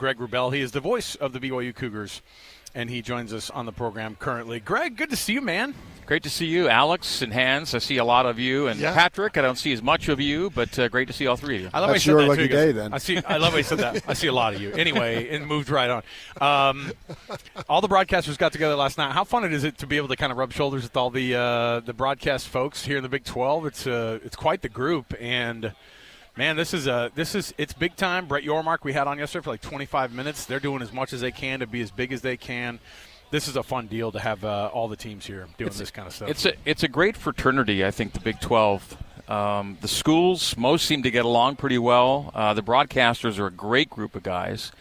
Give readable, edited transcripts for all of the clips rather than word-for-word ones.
Greg Wrubell. He is the voice of the BYU Cougars, and he joins us on the program currently. Greg, good to see you, man. Great to see you, Alex and Hans. I see a lot of you. And Patrick, I don't see as much of you, but great to see all three of you. I love That's your lucky day, then. I love how he said that. I see a lot of you. Anyway, and moved right on. All the broadcasters got together last night. How fun is it to be able to kind of rub shoulders with all the broadcast folks here in the Big 12? It's quite the group, and man, it's big time. Brett Yormark we had on yesterday for like 25 minutes. They're doing as much as they can to be as big as they can. This is a fun deal to have all the teams here doing this kind of stuff. It's a great fraternity, I think, the Big 12. The schools, most seem to get along pretty well. The broadcasters are a great group of guys.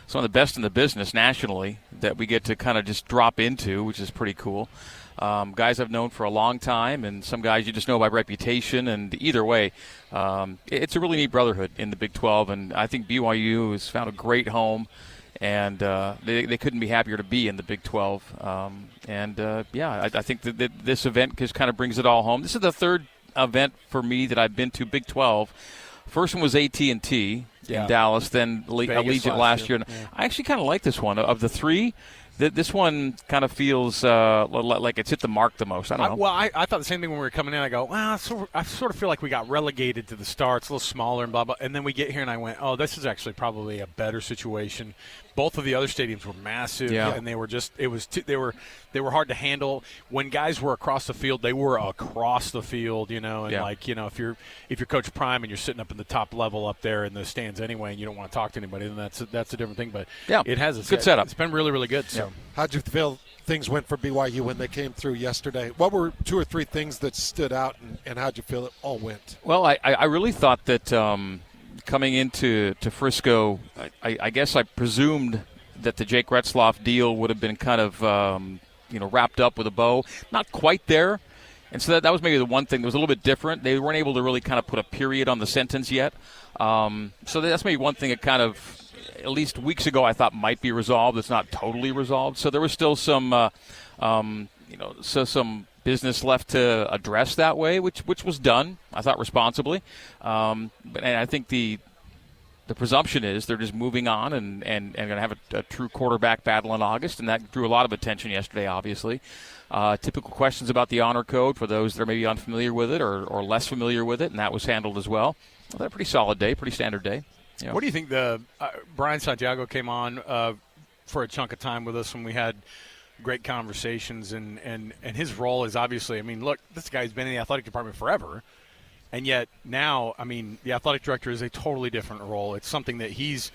Some of the best in the business nationally that we get to kind of just drop into, which is pretty cool. Guys I've known for a long time, and some guys you just know by reputation. And either way, it's a really neat brotherhood in the Big 12, and I think BYU has found a great home. And they couldn't be happier to be in the Big 12. I think that this event just kind of brings it all home. This is the third event for me that I've been to Big 12. First one was AT&T in Dallas, then Allegiant last year. Yeah. I actually kind of like this one. Of the three, this one kind of feels like it's hit the mark the most. I don't know. I thought the same thing when we were coming in. I go, well, I sort of feel like we got relegated to the start. It's a little smaller and blah, blah. And then we get here, and I went, oh, this is actually probably a better situation. Both of the other stadiums were massive, and they were they were hard to handle. When guys were across the field, they were across the field, if you're Coach Prime and you're sitting up in the top level up there in the stands anyway, and you don't want to talk to anybody, then that's a different thing. But it has a good setup. It's been really, really good. So, how'd you feel things went for BYU when they came through yesterday? What were 2 or 3 things that stood out, and how'd you feel it all went? Well, I really thought that coming into Frisco, I guess I presumed that the Jake Retzloff deal would have been kind of wrapped up with a bow. Not quite there. And so that was maybe the one thing that was a little bit different. They weren't able to really kind of put a period on the sentence yet. So that's maybe one thing that kind of, at least weeks ago, I thought might be resolved. It's not totally resolved. So there was still some business left to address that way, which was done, I thought, responsibly. And I think the presumption is they're just moving on and going to have a true quarterback battle in August, and that drew a lot of attention yesterday, obviously. Typical questions about the honor code for those that are maybe unfamiliar with it or less familiar with it, and that was handled as well. They're a pretty solid day, pretty standard day. What do you think? Brian Santiago came on for a chunk of time with us when we had great conversations, and his role is obviously, look, this guy's been in the athletic department forever. And yet now, the athletic director is a totally different role. It's something that he's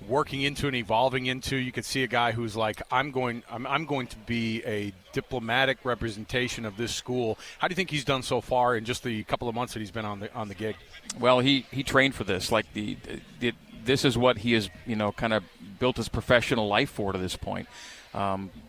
working into and evolving into. You could see a guy who's like, I'm going to be a diplomatic representation of this school. How do you think he's done so far in just the couple of months that he's been on the gig? Well, he trained for this. Like this is what he has, kind of built his professional life for to this point.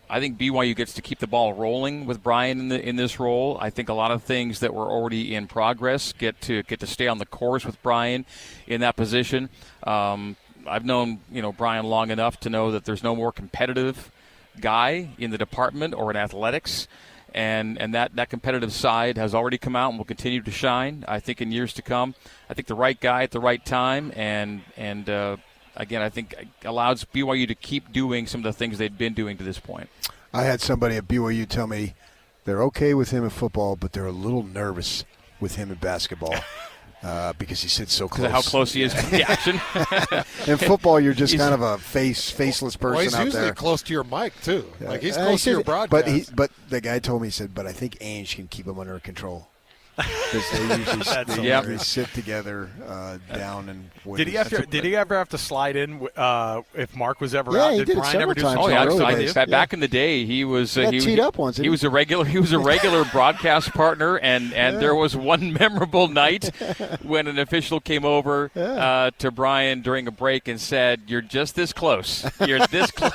I think BYU gets to keep the ball rolling with Brian in this role. I think a lot of things that were already in progress get to stay on the course with Brian in that position. I've known Brian long enough to know that there's no more competitive guy in the department or in athletics, and that competitive side has already come out and will continue to shine, I think, in years to come. I think the right guy at the right time, and again, I think allows BYU to keep doing some of the things they've been doing to this point. I had somebody at BYU tell me they're okay with him in football, but they're a little nervous with him in basketball because he sits so close. Because of how close he is to the action. In football, you're just kind of a faceless person he's out there. He's usually close to your mic, too. Like, he's close to your broadcast. But the guy told me, he said, but I think Ainge can keep him under control. Because they usually sit together down and. Did he ever have to slide in if Mark was ever out? Did he did Brian ever do times. something? Back in the day, he was teed up once. He was a regular broadcast partner, and there was one memorable night when an official came over to Brian during a break and said, "You're just this close. You're this close."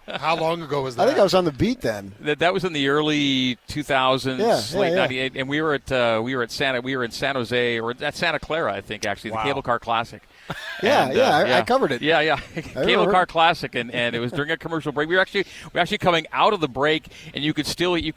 How long ago was that? I think I was on the beat then. That was in the early 2000s, late 98. And we were in San Jose, or at Santa Clara, I think, actually, the Cable Car Classic. I covered it. Cable Car Classic, and it was during a commercial break. We were actually coming out of the break, and you could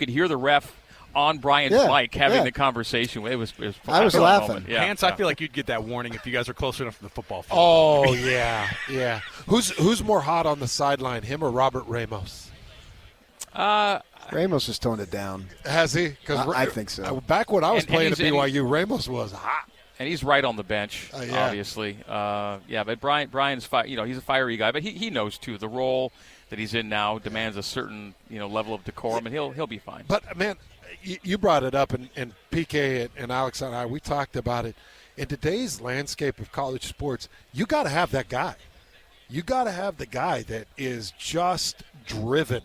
hear the ref on Brian's mic having the conversation. It was I was laughing. Moment. Yeah. Hans, I feel like you'd get that warning if you guys are close enough to the football field. Oh, yeah. Who's more hot on the sideline, him or Robert Ramos? Ramos has toned it down. Has he? I think so. Back when I was playing at BYU, Ramos was hot. And he's right on the bench, obviously. But Brian's he's a fiery guy, but he knows too the role that he's in now demands a certain level of decorum, and he'll be fine. But man, you brought it up, and PK and Alex and I, we talked about it. In today's landscape of college sports, you got to have that guy. You got to have the guy that is just driven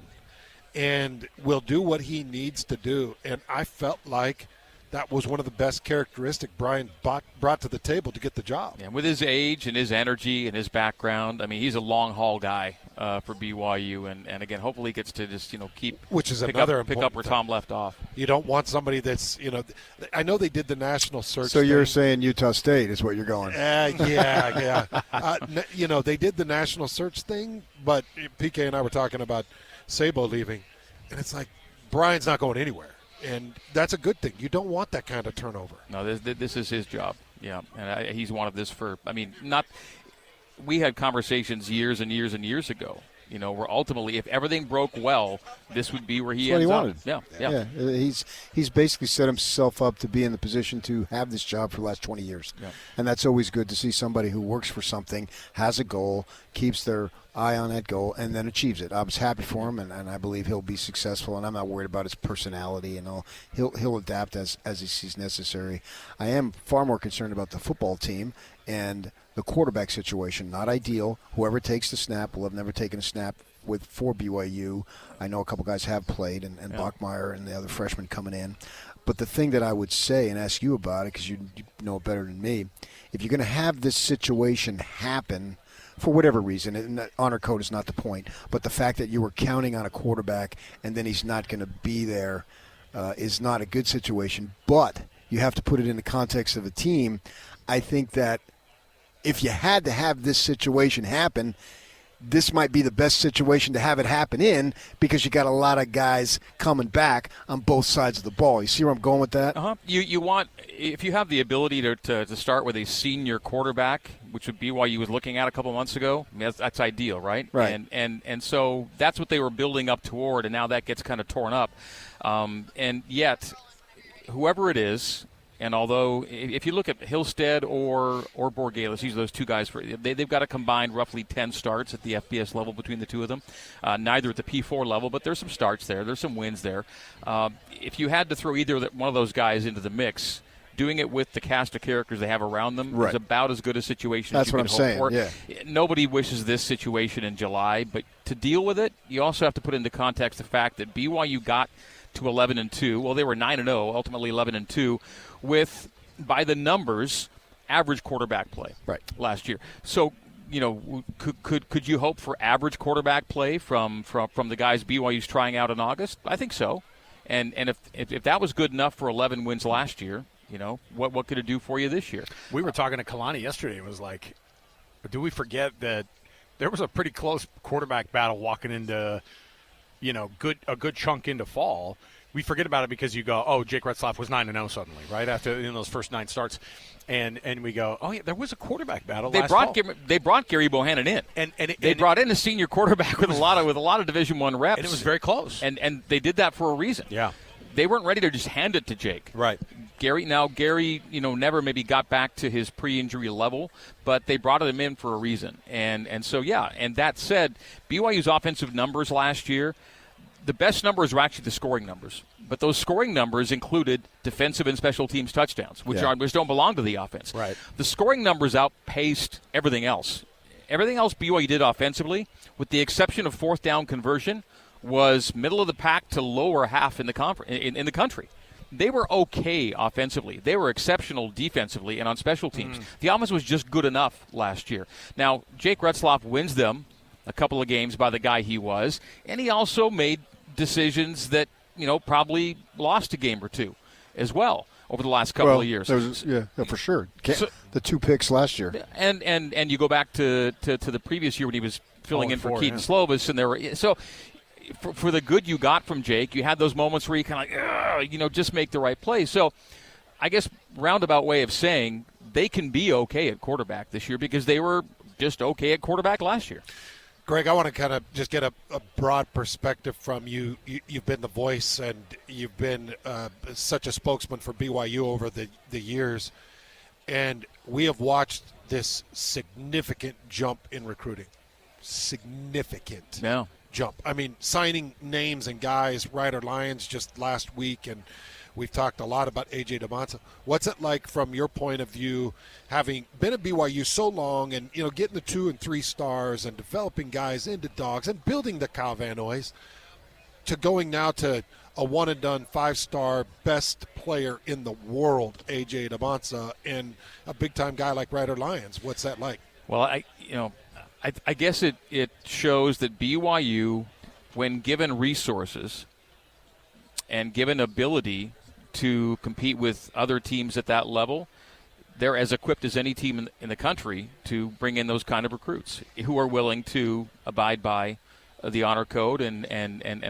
and will do what he needs to do. And I felt like that was one of the best characteristics Brian brought to the table to get the job. And with his age and his energy and his background, I mean, he's a long-haul guy for BYU. And again, hopefully he gets to just, pick up where Tom left off. You don't want somebody that's, I know they did the national search. So you're saying Utah State is what you're going. Yeah. They did the national search thing, but PK and I were talking about Sabo leaving. And it's like, Brian's not going anywhere. And that's a good thing. You don't want that kind of turnover. No, this is his job. Yeah, and he's wanted this we had conversations years and years and years ago, where ultimately if everything broke well, this would be where he ends up. Yeah. He's basically set himself up to be in the position to have this job for the last 20 years. Yeah. And that's always good to see somebody who works for something, has a goal, keeps their eye on that goal, and then achieves it. I was happy for him, and I believe he'll be successful, and I'm not worried about his personality and all. He'll adapt as he sees necessary. I am far more concerned about the football team and the quarterback situation. Not ideal. Whoever takes the snap will have never taken a snap for BYU. I know a couple guys have played, and Bachmeier and the other freshmen coming in. But the thing that I would say and ask you about it, because you know it better than me, if you're going to have this situation happen for whatever reason, and the honor code is not the point, but the fact that you were counting on a quarterback and then he's not going to be there is not a good situation. But you have to put it in the context of a team. I think that if you had to have this situation happen, this might be the best situation to have it happen in because you got a lot of guys coming back on both sides of the ball. You see where I'm going with that? You want, if you have the ability to start with a senior quarterback, which would BYU was looking at a couple months ago, I mean, that's ideal, right? Right. And so that's what they were building up toward, and now that gets kind of torn up. And yet, whoever it is, and although if you look at Hillstead or Borgalis, these are those two guys. They've got a combined roughly 10 starts at the FBS level between the two of them. Neither at the P4 level, but there's some starts there. There's some wins there. If you had to throw either one of those guys into the mix, doing it with the cast of characters they have around them is about as good a situation as you can hope for. Yeah. Nobody wishes this situation in July, but to deal with it, you also have to put into context the fact that BYU got to 11-2. Well, they were 9-0, ultimately 11-2, with, by the numbers, average quarterback play last year. So, could you hope for average quarterback play from the guys BYU's trying out in August? I think so. And if that was good enough for 11 wins last year, what could it do for you this year? We were talking to Kalani yesterday. It was like, do we forget that there was a pretty close quarterback battle walking into a good chunk into fall. We forget about it because you go, oh, Jake Retzlaff was 9-0 suddenly, right, after those first 9 starts. And we go, oh, yeah, there was a quarterback battle last fall. They brought Gary Bohannon in. And they brought in a senior quarterback with a lot of Division I reps. And it was very close. And they did that for a reason. Yeah. They weren't ready to just hand it to Jake. Right. Gary, never maybe got back to his pre-injury level, but they brought him in for a reason. And so, yeah, and that said, BYU's offensive numbers last year, the best numbers were actually the scoring numbers. But those scoring numbers included defensive and special teams touchdowns, which don't belong to the offense. Right. The scoring numbers outpaced everything else. Everything else BYU did offensively, with the exception of fourth down conversion, was middle of the pack to lower half in the in the country. They were okay offensively. They were exceptional defensively and on special teams. The offense was just good enough last year. Now, Jake Retzlaff wins them a couple of games by the guy he was, and he also made decisions that, probably lost a game or two as well over the last couple of years. For sure. The 2 picks last year. And you go back to the previous year when he was filling in for Keaton Slovis, and there were for the good you got from Jake, you had those moments where you kind of like, just make the right play. So I guess roundabout way of saying they can be okay at quarterback this year because they were just okay at quarterback last year. Greg, I want to kind of just get a broad perspective from you. You've been the voice and you've been such a spokesman for BYU over the years. And we have watched this significant jump in recruiting. Significant jump. I mean, signing names and guys, Ryder Lyons just last week, and we've talked a lot about A.J. DeMonta. What's it like from your point of view, having been at BYU so long and, getting the 2 and 3 stars and developing guys into dogs and building the Kyle Van Noys, to going now to a one-and-done 5-star best player in the world, A.J. DeMonta, and a big-time guy like Ryder Lyons? What's that like? Well, I guess it shows that BYU, when given resources and given ability to compete with other teams at that level, they're as equipped as any team in the country to bring in those kind of recruits who are willing to abide by the honor code and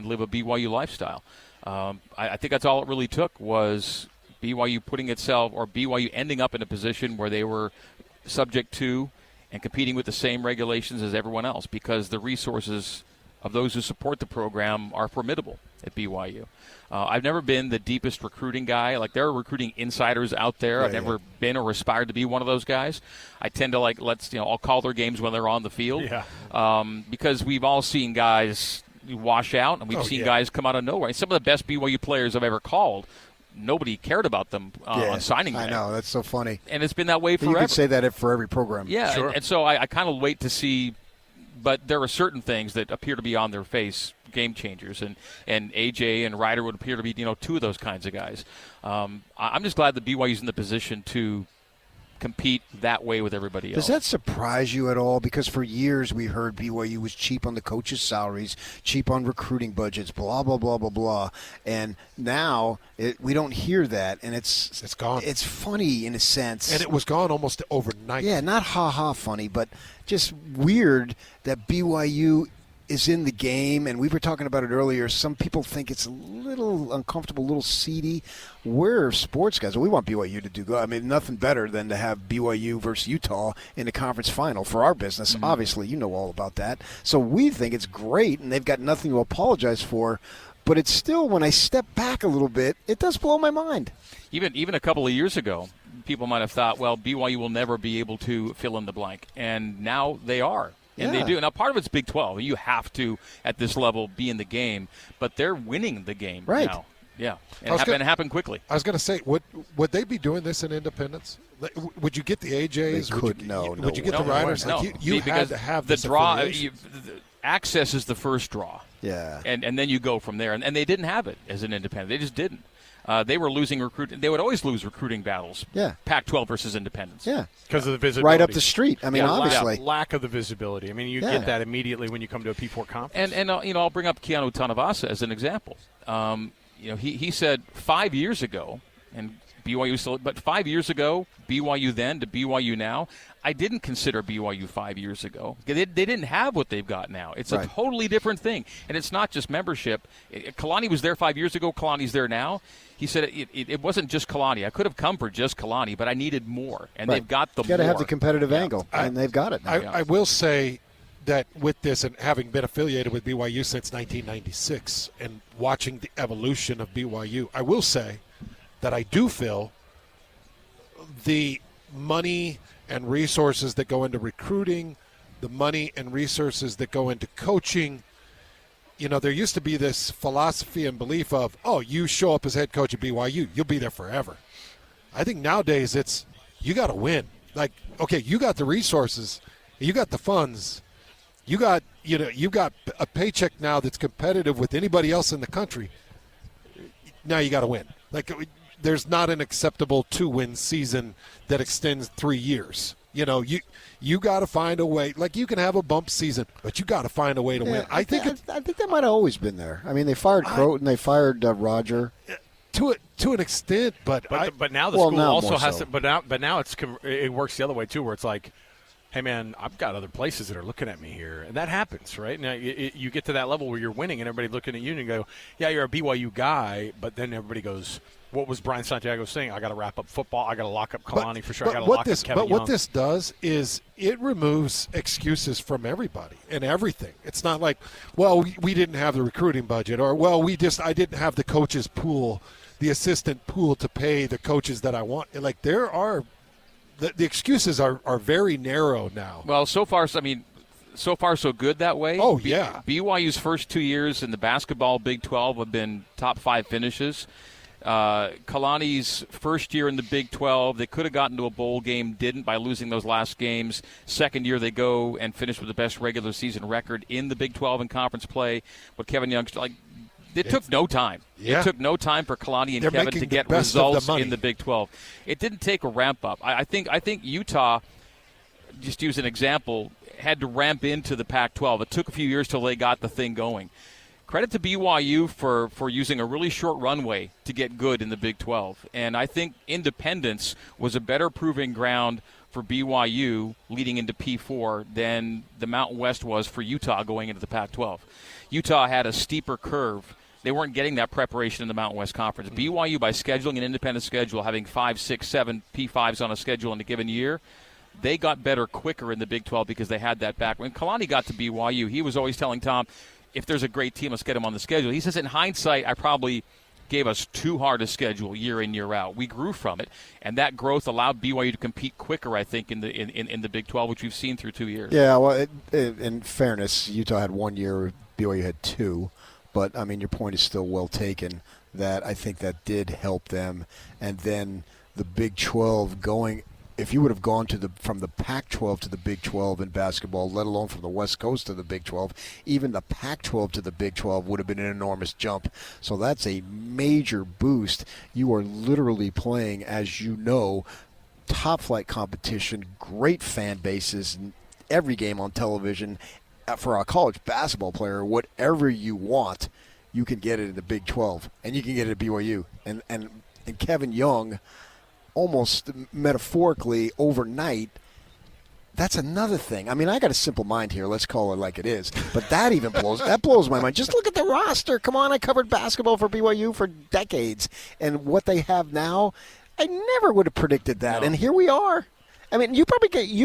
live a BYU lifestyle. I think that's all it really took was BYU putting itself, or BYU ending up in a position where they were subject to and competing with the same regulations as everyone else, because the resources of those who support the program are formidable at BYU. I've never been the deepest recruiting guy. Like, there are recruiting insiders out there. I've never been or aspired to be one of those guys. I tend to I'll call their games when they're on the field. Because we've all seen guys wash out, and we've seen guys come out of nowhere. Some of the best BYU players I've ever called, nobody cared about them on signing day. I know, that's so funny. And it's been that way forever. You could say that for every program. Yeah, sure. and so I kind of wait to see, but there are certain things that appear to be on their face game changers, and AJ and Ryder would appear to be 2 of those kinds of guys. I'm just glad that BYU's in the position to compete that way with everybody else. Does that surprise you at all? Because for years we heard BYU was cheap on the coaches' salaries, cheap on recruiting budgets, blah, blah, blah, blah, blah. And now we don't hear that, and it's gone. It's funny in a sense. And it was gone almost overnight. Yeah, not ha-ha funny, but just weird that BYU is in the game, and we were talking about it earlier. Some people think it's a little uncomfortable, a little seedy. We're sports guys. We want BYU to do good. I mean, nothing better than to have BYU versus Utah in the conference final for our business. Mm-hmm. Obviously, you know all about that. So we think it's great, and they've got nothing to apologize for. But it's still, when I step back a little bit, it does blow my mind. Even a couple of years ago, people might have thought, well, BYU will never be able to fill in the blank. And now they are. And they do. Now, part of it's Big 12. You have to, at this level, be in the game. But they're winning the game now. Yeah. And it happened quickly. I was going to say, would they be doing this in Independence? Would you get the AJs? They could. Would you get the Riders? No. You had to have the this draw. Access is the first draw. Yeah. And then you go from there. And they didn't have it as an independent. They just didn't. They were losing recruiting. They would always lose recruiting battles. Yeah. Pac-12 versus Independence. Yeah. Because of the visibility. Right up the street. I mean, obviously. Lack of the visibility. I mean, you get that immediately when you come to a P4 conference. And I'll bring up Keanu Tanavasa as an example. He said 5 years ago, and BYU still, but 5 years ago, BYU then to BYU now, I didn't consider BYU 5 years ago. They didn't have what they've got now. It's a totally different thing. And it's not just membership. Kalani was there 5 years ago. Kalani's there now. He said it wasn't just Kalani. I could have come for just Kalani, but I needed more. And they've got the more. You've got to have the competitive angle, and they've got it now. I will say that with this, and having been affiliated with BYU since 1996 and watching the evolution of BYU, I will say that I do feel the money and resources that go into recruiting, the money and resources that go into coaching. There used to be this philosophy and belief of, you show up as head coach at BYU, you'll be there forever. I think nowadays it's, you got to win. Like, okay, you got the resources, you got the funds, you got a paycheck now that's competitive with anybody else in the country. Now you got to win. Like, there's not an acceptable 2-win season that extends 3 years. You got to find a way. Like, you can have a bump season, but you got to find a way to win. I think that might have always been there. I mean, they fired Croton, they fired Roger. To an extent, but now the school also has so. to. But now it works the other way too, where it's like, hey, man, I've got other places that are looking at me here. And that happens, right? Now, you get to that level where you're winning and everybody looking at you and you go, yeah, you're a BYU guy. But then everybody goes, what was Brian Santiago saying? I got to wrap up football. I got to lock up Kalani for sure. I got to lock up Kevin Young. But what this does is it removes excuses from everybody and everything. It's not like, well, we didn't have the recruiting budget, or, well, I didn't have the coaches pool, the assistant pool to pay the coaches that I want. Like, there are the excuses are very narrow now. Well, so far so good that way. Oh, yeah. BYU's first 2 years in the basketball Big 12 have been top 5 finishes. Kalani's first year in the Big 12, they could have gotten to a bowl game, didn't by losing those last games. Second year, they go and finish with the best regular season record in the Big 12 in conference play. But Kevin Young's it took no time. Yeah. It took no time for Kalani and They're Kevin to get best of the results money. in the Big 12. It didn't take a ramp up. I think Utah, just use an example, had to ramp into the Pac-12. It took a few years till they got the thing going. Credit to BYU for using a really short runway to get good in the Big 12. And I think Independence was a better proving ground for BYU leading into P4 than the Mountain West was for Utah going into the Pac-12. Utah had a steeper curve. They weren't getting that preparation in the Mountain West Conference. BYU, by scheduling an independent schedule, having 5, 6, 7 P5s on a schedule in a given year, they got better quicker in the Big 12 because they had that back. When Kalani got to BYU, he was always telling Tom, if there's a great team, let's get him on the schedule. He says, in hindsight, I probably gave us too hard a schedule year in, year out. We grew from it, and that growth allowed BYU to compete quicker, I think, in the Big 12, which we've seen through 2 years. Yeah, well, in fairness, Utah had 1 year, BYU had 2. But, I mean, your point is still well taken that I think that did help them. And then the Big 12 going – if you would have gone from the Pac-12 to the Big 12 in basketball, let alone from the West Coast to the Big 12, even the Pac-12 to the Big 12 would have been an enormous jump. So that's a major boost. You are literally playing, as you know, top-flight competition, great fan bases, every game on television. For a college basketball player, whatever you want, you can get it in the Big 12, and you can get it at BYU. And Kevin Young, almost metaphorically overnight, that's another thing. I mean, I got a simple mind here. Let's call it like it is. But that even blows my mind. Just look at the roster. Come on, I covered basketball for BYU for decades, and what they have now, I never would have predicted that. No. And here we are. I mean, you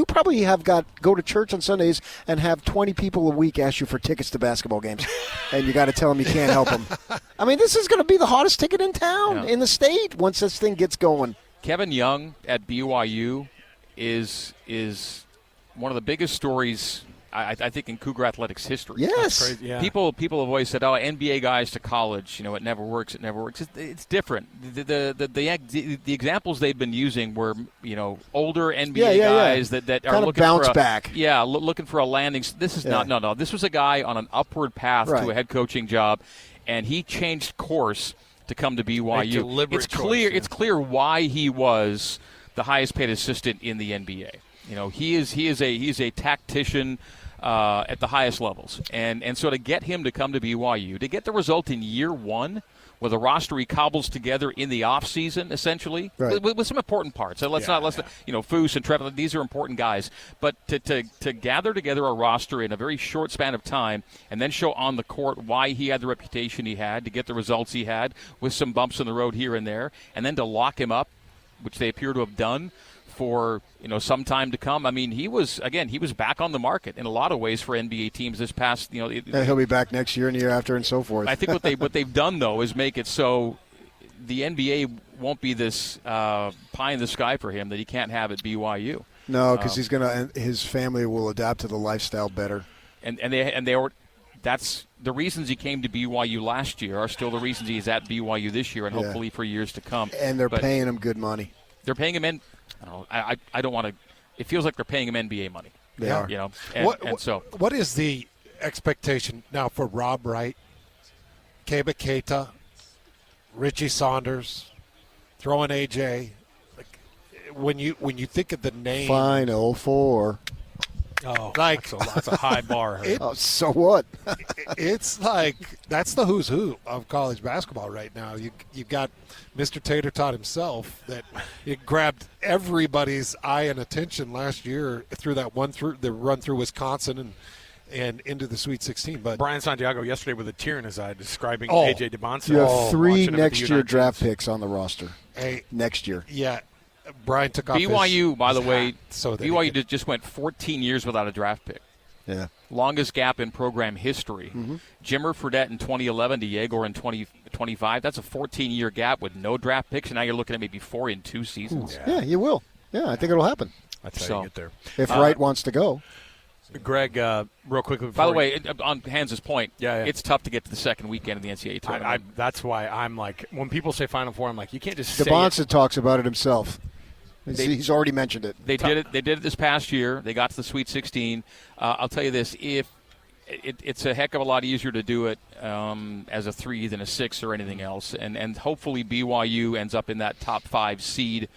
probably have go to church on Sundays and have 20 people a week ask you for tickets to basketball games, and you got to tell them you can't help them. I mean, this is going to be the hottest ticket in town, in the state, once this thing gets going. Kevin Young at BYU is one of the biggest stories, I think, in Cougar athletics history. Yes. Yeah. People have always said, NBA guys to college, it never works. It's different. The examples they've been using were, older NBA guys that are kind of looking bounce for back. Yeah, looking for a landing. This is no. This was a guy on an upward path to a head coaching job, and he changed course to come to BYU. It's clear why he was the highest paid assistant in the NBA. He's a tactician at the highest levels, and so to get him to come to BYU, to get the result in year one, with a roster he cobbles together in the offseason, essentially, with some important parts. So let's not Foose and Trevor, these are important guys. But to gather together a roster in a very short span of time and then show on the court why he had the reputation he had, to get the results he had with some bumps in the road here and there, and then to lock him up, which they appear to have done for some time to come. I mean, he was back on the market in a lot of ways for NBA teams this past. And he'll be back next year and the year after and so forth. I think what they've done though is make it so the NBA won't be this pie in the sky for him that he can't have at BYU. No, because his family will adapt to the lifestyle better. That's the reasons he came to BYU last year are still the reasons he's at BYU this year and hopefully for years to come. And they're paying him good money. They're paying him in. I don't want to. It feels like they're paying him NBA money. They are. What is the expectation now for Rob Wright, Keba Keita, Richie Saunders, throwing AJ? Like when you think of the name, Final Four. Oh, Like that's a high bar. Oh, so what? it's like that's the who's who of college basketball right now. You've got Mr. Tater Tot himself that it grabbed everybody's eye and attention last year through that run through Wisconsin and into the Sweet 16. But Brian Santiago yesterday with a tear in his eye describing AJ DeBonce. You have 3 watching him at the next year United draft States. picks on the roster. hey, Next year. yeah, Brian took off BYU, by the his way, hat so that he BYU could- just went 14 years without a draft pick. Yeah. Longest gap in program history. Jimmer Fredette in 2011 to Yegor in 2025. That's a 14-year gap with no draft picks, and now you're looking at maybe 4 in 2 seasons. Yeah, you will. Yeah, I think it'll happen. That's how So- you get there. If Wright wants to go. Greg, real quickly. By the way, on Hans' point, Yeah. it's tough to get to the second weekend of the NCAA tournament. that's why I'm like, when people say Final Four, I'm like, you can't just say DeBonce it. talks about it himself. He's already mentioned it. They did it. They did it this past year. They got to the Sweet 16. I'll tell you this: if it's a heck of a lot easier to do it as a 3 than a 6 or anything else, and hopefully BYU ends up in that top 5 seed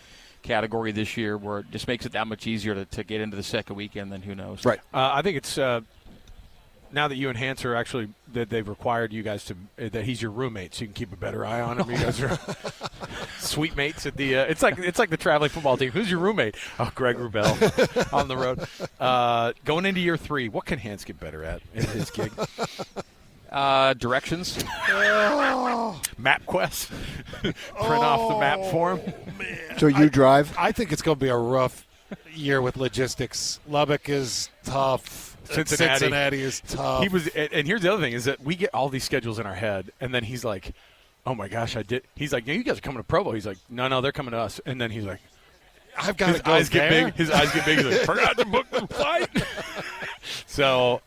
category this year, where it just makes it that much easier to get into the second weekend. Then who knows? Right. I think it's now that you and Hans are actually that they've required you guys to that he's your roommate, so you can keep a better eye on him. You guys are sweet mates at the. It's like the traveling football team. Who's your roommate? Oh, Greg Wrubell on the road. Going into year 3, what can Hans get better at in his gig? Directions. MapQuest. Print off the map for him. So you drive? I think it's going to be a rough year with logistics. Lubbock is tough. Cincinnati is tough. He was, and here's the other thing: is that we get all these schedules in our head, and then he's like, "Oh my gosh, I did." He's like, "Yeah, you guys are coming to Provo." He's like, "No, they're coming to us." And then he's like, I've got his to go eyes get there. big. His eyes get big. He's like, "Forgot to book the flight." So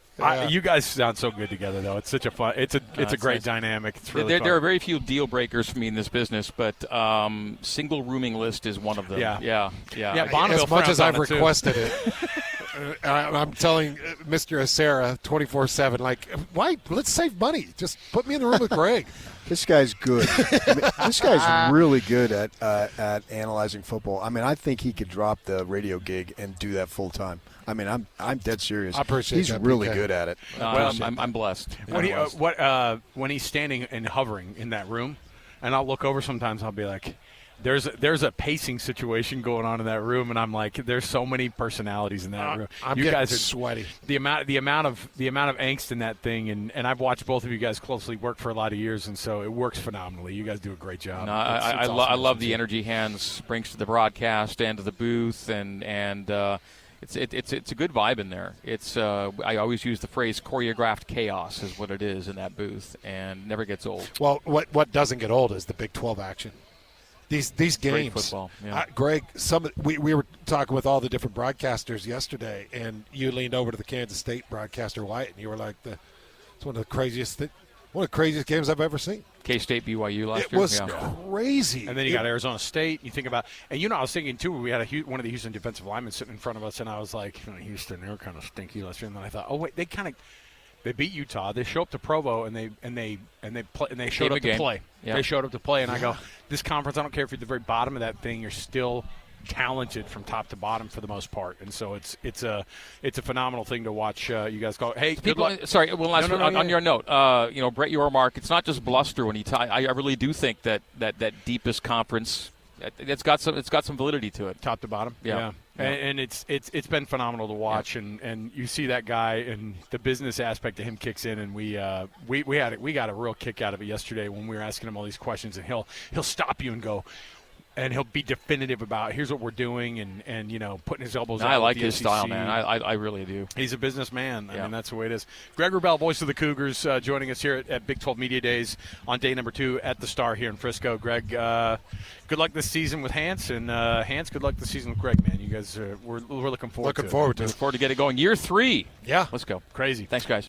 you guys sound so good together, though. It's such a fun. It's a great nice. dynamic. It's really fun. There are very few deal breakers for me in this business, but single rooming list is one of them. Yeah. Yeah. Bonneville As much frowns as I've on it, too. requested it, I'm telling Mr. Acera 24/7, like, why? Let's save money. Just put me in the room with Greg. This guy's good. This guy's really good at analyzing football. I mean, I think he could drop the radio gig and do that full time. I mean, I'm dead serious. I appreciate He's that, really BK. good at it. I'm blessed. When he's standing and hovering in that room, and I'll look over sometimes, I'll be like, "There's a pacing situation going on in that room," and I'm like, "There's so many personalities in that room." I'm you getting guys are sweaty. The amount of angst in that thing, and I've watched both of you guys closely work for a lot of years, and so it works phenomenally. You guys do a great job. No, It's I awesome love to the see. energy Hans brings to the broadcast and to the booth, and it's a good vibe in there. It's I always use the phrase choreographed chaos is what it is in that booth, and never gets old. Well, what doesn't get old is the Big 12 action. These Great games, football. Yeah. Greg. We were talking with all the different broadcasters yesterday, and you leaned over to the Kansas State broadcaster White, and you were like, "It's one of the craziest games I've ever seen." K-State BYU last It year. was Yeah. crazy. And then you got Arizona State. You think about, and I was thinking too. We had one of the Houston defensive linemen sitting in front of us, and I was like, Houston, they were kind of stinky last year. And then I thought, oh wait, they beat Utah. They show up to Provo, and they showed Game up of to game. play. Yep. They showed up to play, and I go, this conference. I don't care if you're at the very bottom of that thing. You're still talented from top to bottom for the most part, and so it's a phenomenal thing to watch. You guys go, hey, good People, luck. sorry, one last No, one on yeah. your note. Brett Yormark. It's not just bluster when he. I really do think that deepest conference. It's got some validity to it. Top to bottom, Yeah. And it's been phenomenal to watch, and you see that guy, and the business aspect of him kicks in, and we got a real kick out of it yesterday when we were asking him all these questions, and he'll stop you and go, and he'll be definitive about here's what we're doing, and putting his elbows. I out like with the his SEC. style, man. I really do. He's a businessman. I Yeah. mean, that's the way it is. Greg Wrubell, voice of the Cougars, joining us here at Big 12 Media Days on day number 2 at the Star here in Frisco. Greg, good luck this season with Hans, and Hans, good luck this season with Greg, man. You guys, we're looking forward to it. Looking forward to Look it. forward to get it going. Year 3. Yeah. Let's go. Crazy. Thanks, guys.